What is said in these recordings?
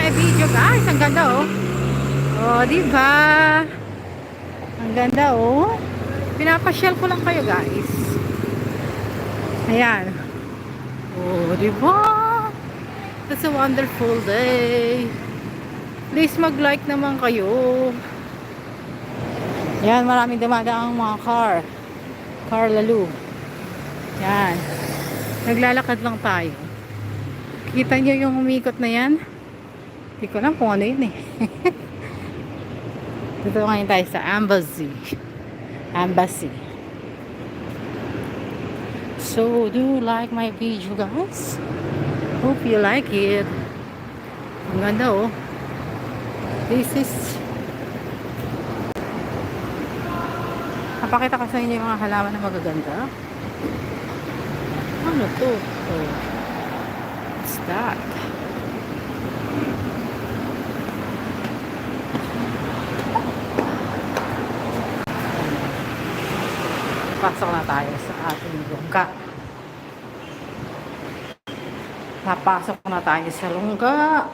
my video guys. Ang ganda oh. Oh, diba? Ang ganda oh. Pinapasyal ko lang kayo guys. Ayan. Oh, diba? It's a wonderful day. Please mag-like naman kayo. Yan, maraming dumadaang mga car lalo. Yan, naglalakad lang tayo. Kita nyo yung umikot na yan? Hindi ko alam kung ano yun eh. Dito ngayon tayo sa embassy. So do you like my video guys? Hope you like it. Ang ganda oh. This is, napakita ko sa inyo yung mga halaman na magaganda. Ano to? Oh. What's that? Pasok na tayo sa ating lungga. Napasok na tayo sa lungga.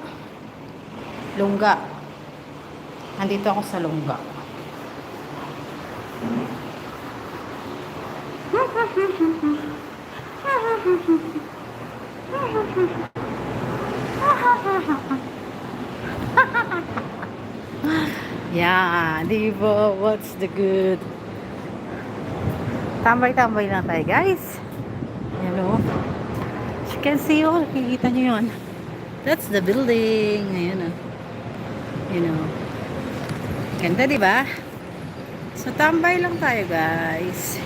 Andito ako sa lungga. Yeah, di ba? What's the good? Tambay-tambay lang tayo guys. You know, as you can see, oh, nakikita nyo yun. That's the building. Ayan oh. You know, ganda di ba? So tambay lang tayo guys.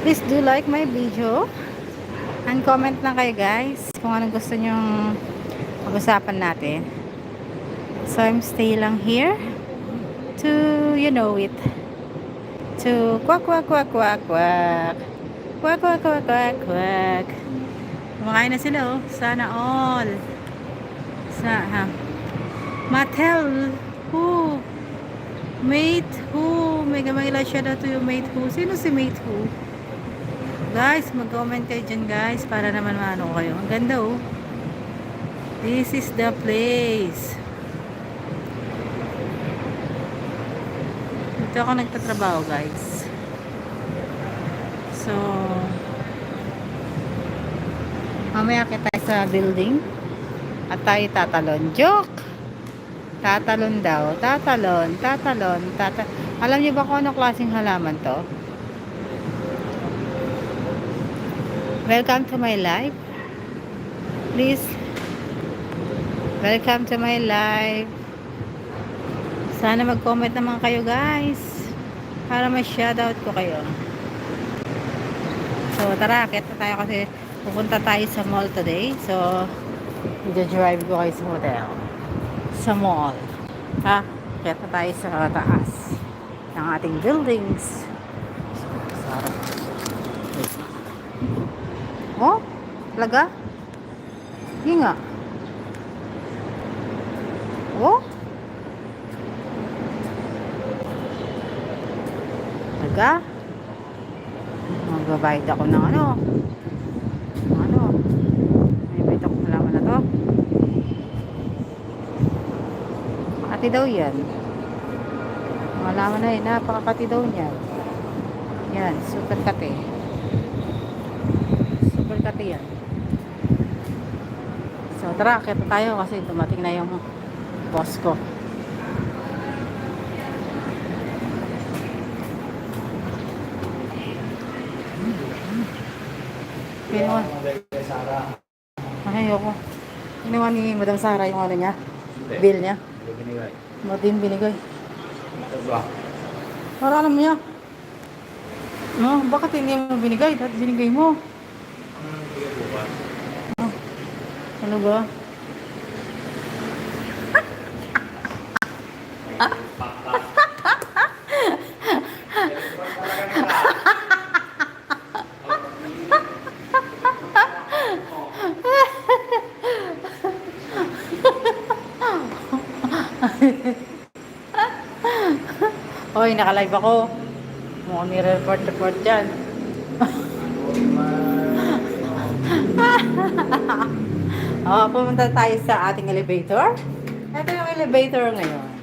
Please do like my video and comment lang kayo guys kung anong gusto nyong pag-usapan natin. So I'm stay lang here to, you know it, to quack. Kumakain na sila oh. Sana all. Mattel who? Mate who? May siya daw to yung mate who. Sino si mate who? Guys, mag-comment kayo dyan guys para naman maano kayo. Ang ganda oh. This is the place. Dito ako nagtatrabaho guys. So mamaya kita sa building at tayo tatalon. Joke! Tatalon daw. Tatalon. Alam niyo ba kung anong klaseng halaman to? Welcome to my life. Please. Welcome to my life. Sana mag-comment naman kayo guys. Para ma-shoutout ko kayo. So tara, kita tayo kasi pupunta tayo sa mall today. So i-drive ko kayo sa hotel. Sa mall. Ha? Kita tayo sa taas ng ating buildings. Oh? Talaga? Hindi nga. Oh? Talaga? Magbabayad ako ng ano? May bita ko malaman na to. Kati daw yan. Malaman na yun. Napakakati daw niyan. Yan. Super kati. Super kati yan. So tara, kita tayo kasi dumating na yung boss ko. Pinuha. Ay, ayoko. Pinuha ni Madam Sara yung ano niya. Bill niya. Mo din binigay. Para alam niya. No, bakit hindi mo binigay? Dahil binigay mo. Oh, ano ba? Hoy, naka-live ako. Mukhang may report dyan. Pumunta tayo sa ating elevator. Ito yung elevator ngayon.